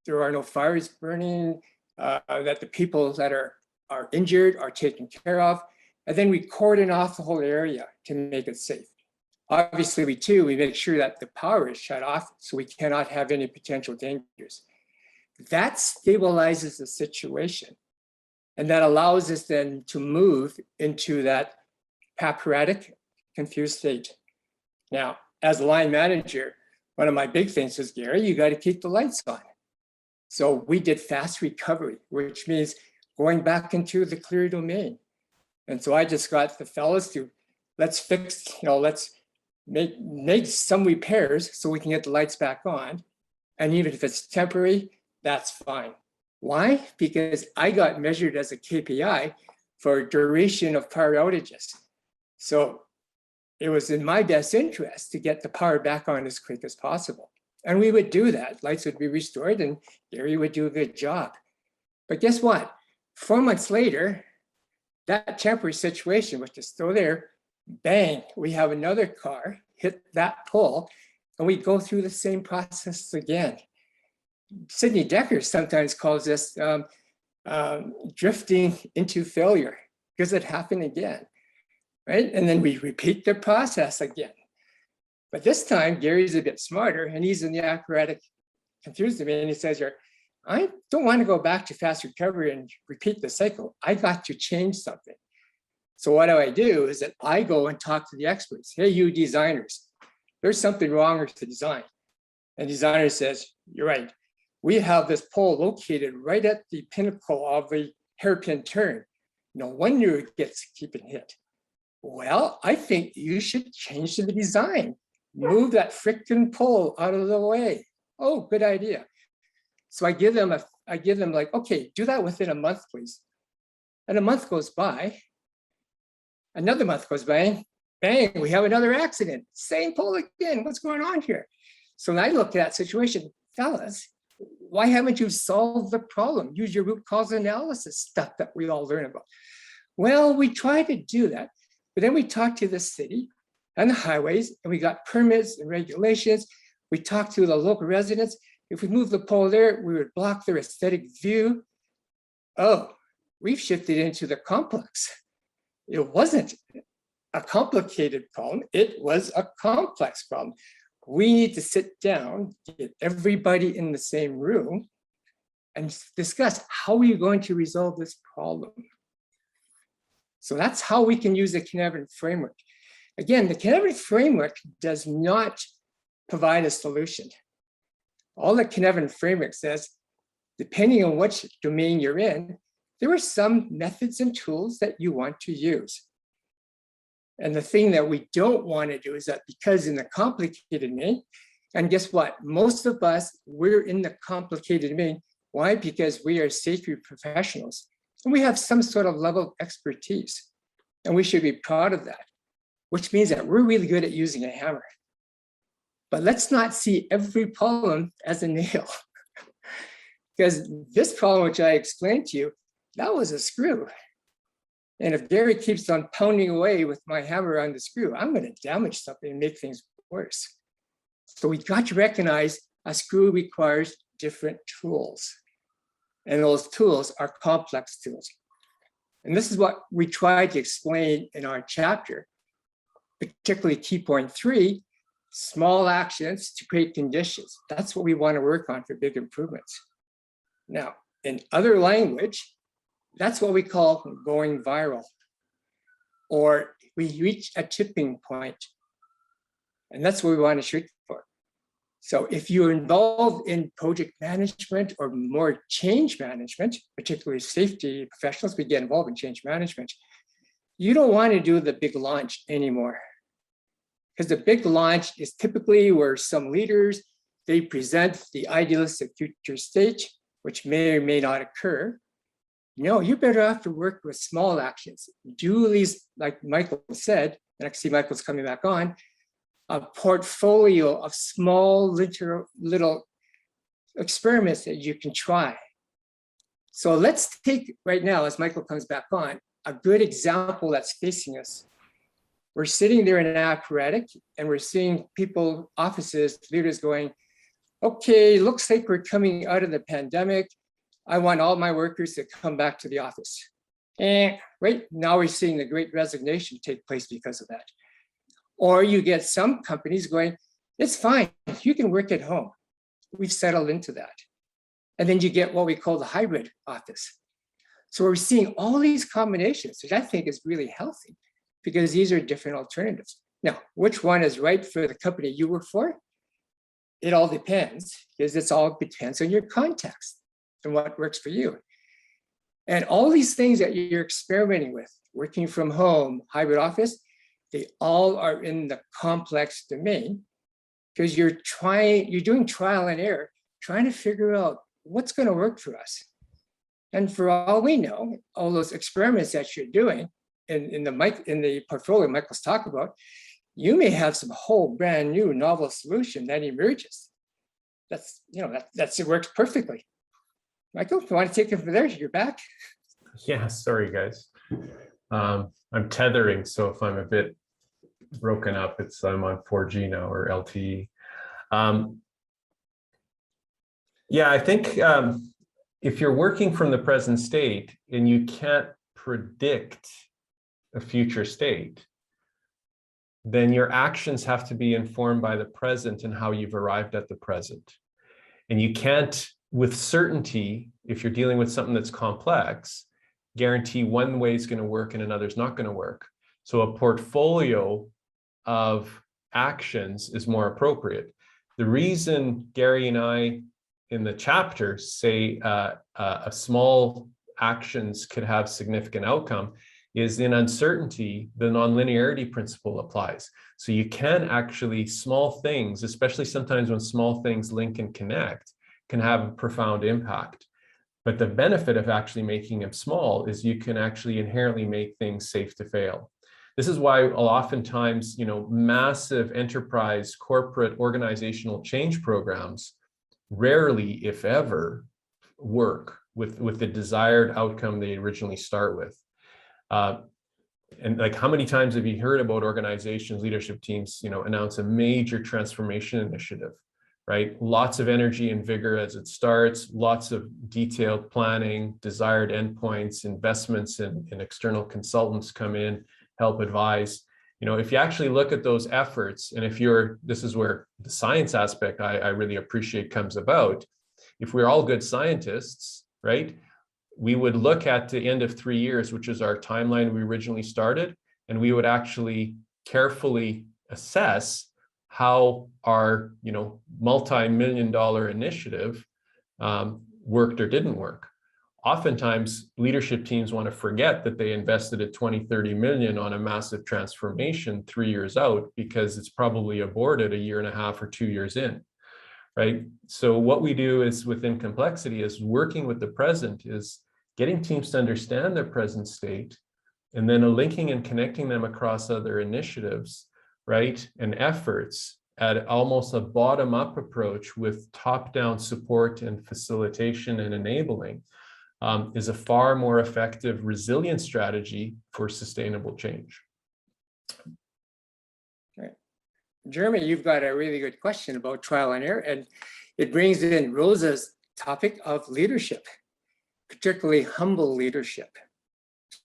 [SPEAKER 2] there are no fires burning, that the people that are injured are taken care of. And then we cordon off the whole area to make it safe. Obviously, we make sure that the power is shut off so we cannot have any potential dangers. That stabilizes the situation. And that allows us then to move into that paperatic, confused state. Now, as a line manager, one of my big things is, Gary, you got to keep the lights on. So we did fast recovery, which means going back into the clear domain. And so I just got the fellas to let's fix, let's make some repairs so we can get the lights back on. And even if it's temporary, that's fine. Why? Because I got measured as a KPI for duration of power outages. So it was in my best interest to get the power back on as quick as possible. And we would do that. Lights would be restored and Gary would do a good job. But guess what? 4 months later, that temporary situation, which is still there, bang, we have another car hit that pole and we go through the same process again. Sidney Dekker sometimes calls this drifting into failure because it happened again, right? And then we repeat the process again. But this time, Gary's a bit smarter and he's in the acrobatic confused me and he says here, I don't want to go back to fast recovery and repeat the cycle. I got to change something. So what do is that I go and talk to the experts. Hey, you designers, there's something wrong with the design. And the designer says, you're right. We have this pole located right at the pinnacle of the hairpin turn. No wonder it gets keeping hit. Well, I think you should change the design. Move that frickin' pole out of the way. Oh, good idea. So I give them like, okay, do that within a month, please. And a month goes by. Another month goes by. Bang, we have another accident. Same pole again. What's going on here? So when I look at that situation, fellas, why haven't you solved the problem? Use your root cause analysis stuff that we all learn about. Well, we try to do that, but then we talk to the city and the highways, and we got permits and regulations. We talk to the local residents. If we move the pole there, we would block their aesthetic view. Oh, we've shifted into the complex. It wasn't a complicated problem. It was a complex problem. We need to sit down, get everybody in the same room and discuss how are you going to resolve this problem. So that's how we can use the Cynefin framework. Again, the Cynefin framework does not provide a solution. All the Cynefin framework says, depending on which domain you're in, there are some methods and tools that you want to use. And the thing that we don't want to do is that because in the complicated domain, and guess what? Most of us, we're in the complicated domain. Why? Because we are safety professionals and we have some sort of level of expertise. And we should be proud of that, which means that we're really good at using a hammer. But let's not see every problem as a nail. Because this problem, which I explained to you, that was a screw. And if Gary keeps on pounding away with my hammer on the screw, I'm going to damage something and make things worse. So we got to recognize a screw requires different tools. And those tools are complex tools. And this is what we tried to explain in our chapter, particularly key point 3, small actions to create conditions. That's what we want to work on for big improvements. Now, in other language, that's what we call going viral, or we reach a tipping point. And that's what we want to shoot for. So if you're involved in project management or more change management, particularly safety professionals, we get involved in change management, you don't want to do the big launch anymore. Because the big launch is typically where some leaders, they present the idealistic future state, which may or may not occur. No, you're better off to work with small actions. Do these, like Michael said, and I can see Michael's coming back on, a portfolio of small little experiments that you can try. So let's take right now, as Michael comes back on, a good example that's facing us. We're sitting there in an apparatic and we're seeing people, offices, leaders going, okay, looks like we're coming out of the pandemic. I want all my workers to come back to the office. And right now we're seeing the great resignation take place because of that. Or you get some companies going, it's fine, you can work at home. We've settled into that. And then you get what we call the hybrid office. So we're seeing all these combinations, which I think is really healthy because these are different alternatives. Now, which one is right for the company you work for? It all depends, because it all depends on your context and what works for you. And all these things that you're experimenting with, working from home, hybrid office, they all are in the complex domain because you're doing trial and error, trying to figure out what's going to work for us. And for all we know, all those experiments that you're doing in the portfolio Michael's talked about, you may have some whole brand new novel solution that emerges. It works perfectly. Michael, you want to take it from there? You're back.
[SPEAKER 3] Yeah, sorry guys. I'm tethering, so if I'm a bit broken up, I'm on 4G now or LTE. Yeah, I think if you're working from the present state and you can't predict a future state, then your actions have to be informed by the present and how you've arrived at the present. And you can't, with certainty, if you're dealing with something that's complex, guarantee one way is going to work and another's not going to work. So a portfolio of actions is more appropriate. The reason Gary and I in the chapter say a small actions could have significant outcome is in uncertainty, the nonlinearity principle applies. So you can actually, small things, especially sometimes when small things link and connect, can have a profound impact. But the benefit of actually making them small is you can actually inherently make things safe to fail. This is why oftentimes, massive enterprise, corporate, organizational change programs rarely, if ever, work with the desired outcome they originally start with. And like, how many times have you heard about organizations, leadership teams, announce a major transformation initiative, right? Lots of energy and vigor as it starts, lots of detailed planning, desired endpoints, investments in external consultants come in, help advise. If you actually look at those efforts, and this is where the science aspect I really appreciate comes about. If we're all good scientists, right, we would look at the end of 3 years, which is our timeline we originally started, and we would actually carefully assess how our multi-million-dollar initiative worked or didn't work. Oftentimes, leadership teams want to forget that they invested at 20, 30 million on a massive transformation 3 years out because it's probably aborted a year and a half or 2 years in, right? So what we do is within complexity is working with the present, is getting teams to understand their present state and then linking and connecting them across other initiatives, right? And efforts at almost a bottom-up approach with top-down support and facilitation and enabling. Is a far more effective, resilient strategy for sustainable change.
[SPEAKER 2] Right. Jeremy, you've got a really good question about trial and error, and it brings in Rosa's topic of leadership, particularly humble leadership.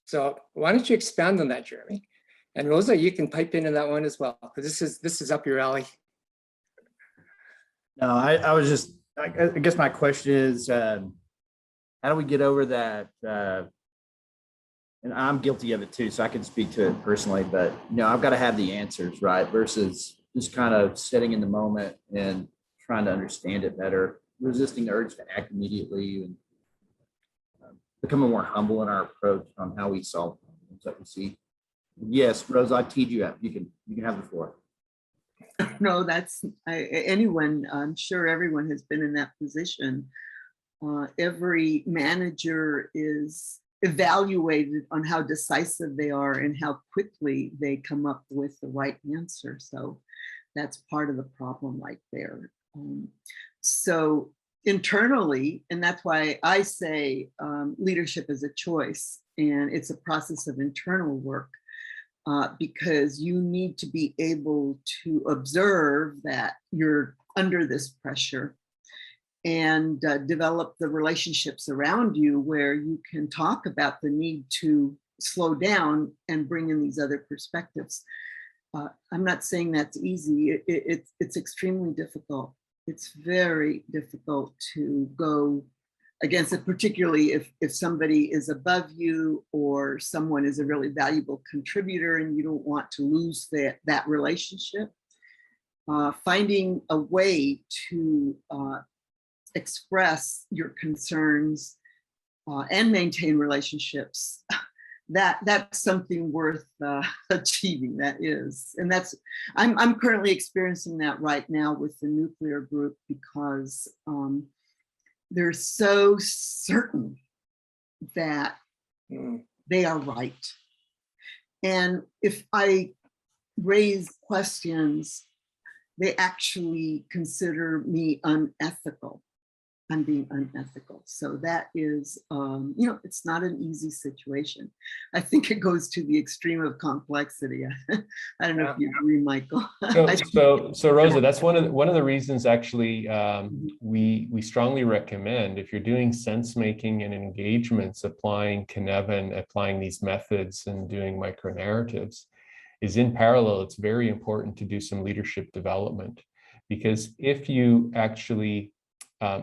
[SPEAKER 2] So why don't you expand on that, Jeremy? And Rosa, you can pipe in that one as well, because this is up your alley.
[SPEAKER 5] No, I was just, I guess my question is, how do we get over that? And I'm guilty of it too, so I can speak to it personally, but I've got to have the answers, right? Versus just kind of sitting in the moment and trying to understand it better, resisting the urge to act immediately, and becoming more humble in our approach on how we solve problems that we see. Yes, Rose, I teed you up. You can have the floor.
[SPEAKER 4] No, that's anyone. I'm sure everyone has been in that position. Every manager is evaluated on how decisive they are and how quickly they come up with the right answer. So that's part of the problem right there. So internally, and that's why I say leadership is a choice, and it's a process of internal work. Because you need to be able to observe that you're under this pressure and develop the relationships around you where you can talk about the need to slow down and bring in these other perspectives. I'm not saying that's easy. It's extremely difficult. It's very difficult to go against it, particularly if somebody is above you or someone is a really valuable contributor and you don't want to lose that relationship. Finding a way to express your concerns and maintain relationships, that's something worth achieving. That is, and I'm currently experiencing that right now with the nuclear group, because they're so certain that they are right. And if I raise questions, they actually consider me unethical. I'm being unethical. So that is, it's not an easy situation. I think it goes to the extreme of complexity. I don't know if you agree, Michael.
[SPEAKER 3] So Rosa, that's one of the reasons actually we strongly recommend, if you're doing sense making and engagements, applying Cynefin, applying these methods and doing micro narratives, is in parallel, it's very important to do some leadership development, because if you actually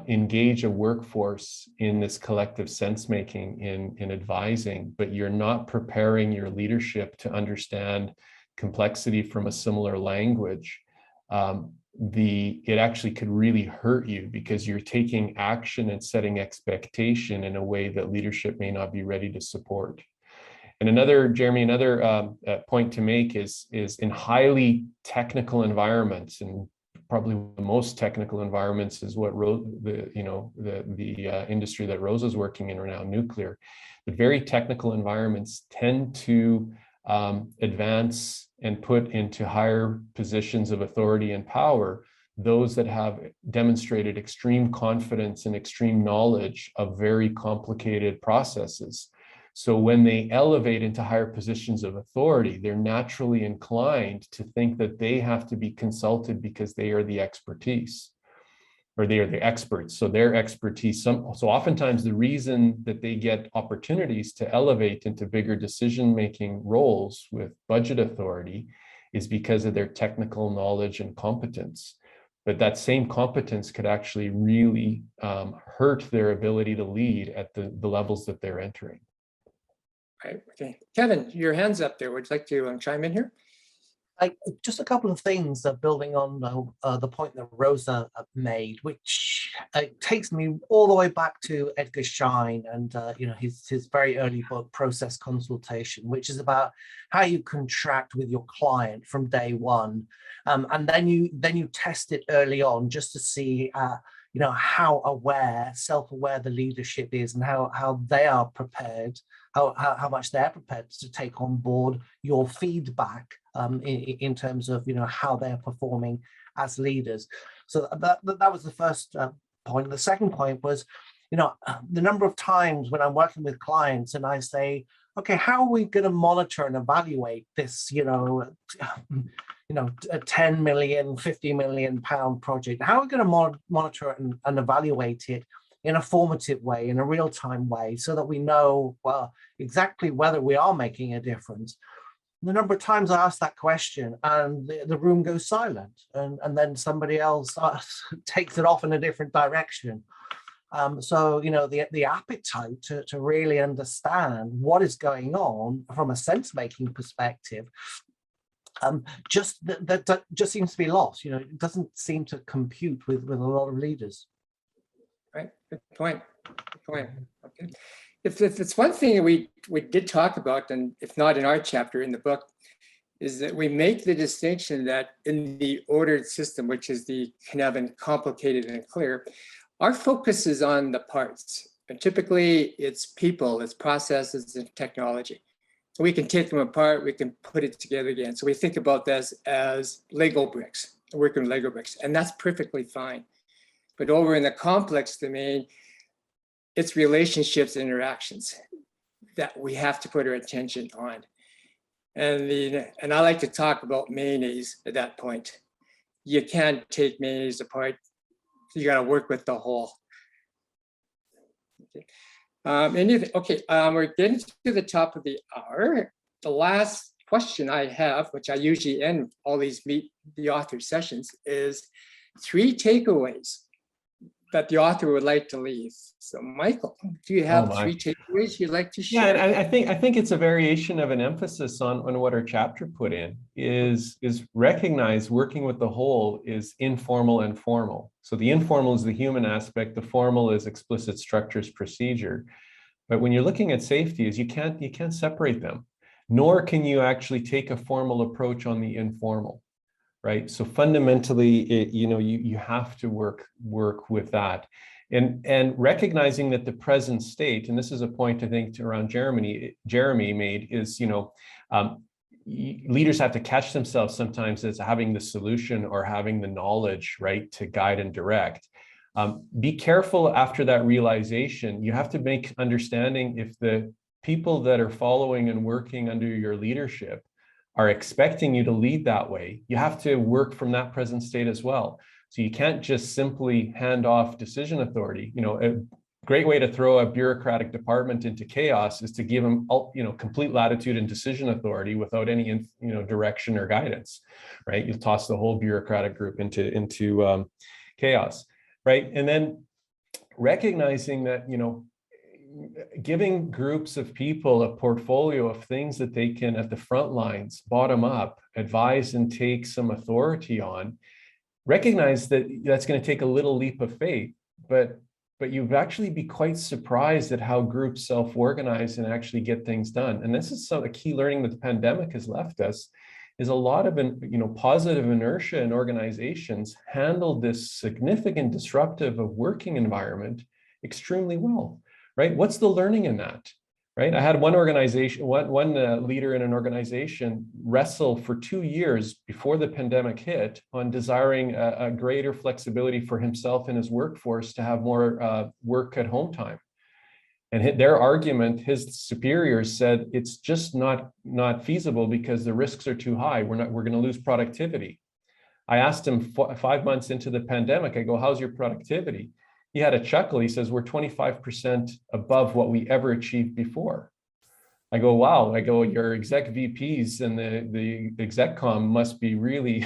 [SPEAKER 3] engage a workforce in this collective sense making in advising, but you're not preparing your leadership to understand complexity from a similar language, it actually could really hurt you, because you're taking action and setting expectation in a way that leadership may not be ready to support. And another point to make is in highly technical environments, and probably the most technical environments is what the industry that Rosa's working in right now, nuclear. But very technical environments tend to advance and put into higher positions of authority and power those that have demonstrated extreme confidence and extreme knowledge of very complicated processes. So when they elevate into higher positions of authority, they're naturally inclined to think that they have to be consulted because they are the expertise, or they are the experts. So their expertise, so oftentimes the reason that they get opportunities to elevate into bigger decision-making roles with budget authority is because of their technical knowledge and competence. But that same competence could actually really hurt their ability to lead at the levels that they're entering.
[SPEAKER 2] Right. Okay, Kevin, your hand's up there. Would you like to chime in here?
[SPEAKER 7] Just a couple of things building on the point that Rosa made, which takes me all the way back to Edgar Schein and his very early book, Process Consultation, which is about how you contract with your client from day one, and then you test it early on just to see how self-aware the leadership is, and how they are prepared, how much they're prepared to take on board your feedback in terms of how they're performing as leaders. So that was the first point. The second point was, the number of times when I'm working with clients and I say, okay, how are we going to monitor and evaluate this, a 10 million, 50 million pound project? How are we going to monitor it and evaluate it in a formative way, in a real-time way, so that we know, well, exactly whether we are making a difference. The number of times I ask that question and the room goes silent, and then somebody else takes it off in a different direction. So, the appetite to really understand what is going on from a sense-making perspective, that just seems to be lost. It doesn't seem to compute with a lot of leaders.
[SPEAKER 2] Right, good point. Good point. Okay. If it's one thing we did talk about, and if not in our chapter in the book, is that we make the distinction that in the ordered system, which is the Cynefin complicated and clear, our focus is on the parts. And typically it's people, it's processes and technology. So we can take them apart, we can put it together again. So we think about this as Lego bricks, working with Lego bricks, and that's perfectly fine. But over in the complex domain, it's relationships and interactions that we have to put our attention on. And I like to talk about mayonnaise at that point. You can't take mayonnaise apart. You got to work with the whole. Okay. We're getting to the top of the hour. The last question I have, which I usually end all these Meet the Author sessions, is 3 takeaways that the author would like to leave. So Michael, do you have 3 takeaways you'd like to share?
[SPEAKER 3] Yeah, and I think it's a variation of an emphasis on what our chapter put in, is recognize working with the whole is informal and formal. So the informal is the human aspect, the formal is explicit structures, procedure. But when you're looking at safety, is you can't separate them, nor can you actually take a formal approach on the informal. Right. So fundamentally, you have to work with that, and recognizing that the present state, and this is a point I think around Jeremy made, is leaders have to catch themselves sometimes as having the solution or having the knowledge, right, to guide and direct. Be careful after that realization. You have to make understanding if the people that are following and working under your leadership are expecting you to lead that way, you have to work from that present state as well. So you can't just simply hand off decision authority. A great way to throw a bureaucratic department into chaos is to give them, complete latitude and decision authority without any, direction or guidance, right? You'll toss the whole bureaucratic group into chaos, right? And then recognizing that, giving groups of people a portfolio of things that they can, at the front lines, bottom up, advise and take some authority on, recognize that that's going to take a little leap of faith, but you've actually be quite surprised at how groups self-organize and actually get things done. And this is a key learning that the pandemic has left us, is a lot of positive inertia in organizations handled this significant disruptive of working environment extremely well. Right? What's the learning in that? Right? I had one organization, one leader in an organization wrestle for 2 years before the pandemic hit on desiring a greater flexibility for himself and his workforce to have more work at home time. And their argument, his superiors said, it's just not feasible because the risks are too high. We're going to lose productivity. I asked him 5 months into the pandemic, I go, how's your productivity? He had a chuckle. He says, we're 25% above what we ever achieved before. I go, wow. I go, your exec VPs and the exec com must be really,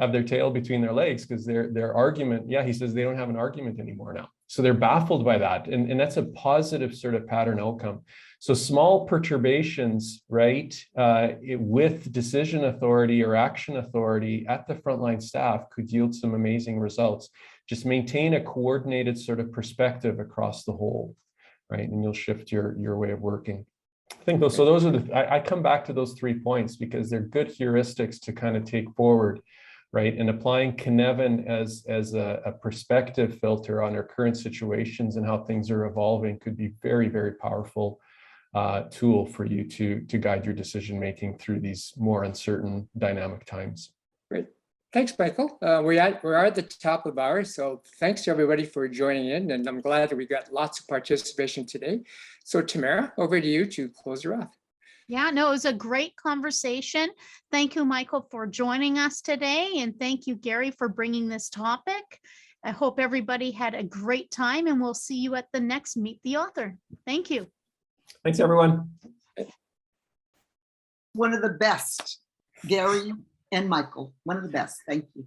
[SPEAKER 3] have their tail between their legs, because their argument, he says they don't have an argument anymore now. So they're baffled by that. And that's a positive sort of pattern outcome. So small perturbations, right, with decision authority or action authority at the frontline staff could yield some amazing results. Just maintain a coordinated sort of perspective across the whole, right? And you'll shift your way of working. I think those are I come back to those 3 points because they're good heuristics to kind of take forward, right? And applying Cynefin as a perspective filter on our current situations and how things are evolving could be very, very powerful tool for you to guide your decision-making through these more uncertain dynamic times.
[SPEAKER 2] Great. Thanks, Michael. We are at the top of the hour, so thanks to everybody for joining in, and I'm glad that we got lots of participation today. So Tamara, over to you to close her off.
[SPEAKER 1] Yeah, no, it was a great conversation. Thank you, Michael, for joining us today, and thank you, Gary, for bringing this topic. I hope everybody had a great time, and we'll see you at the next Meet the Author. Thank you.
[SPEAKER 3] Thanks, everyone.
[SPEAKER 4] One of the best, Gary and Michael, one of the best. Thank you.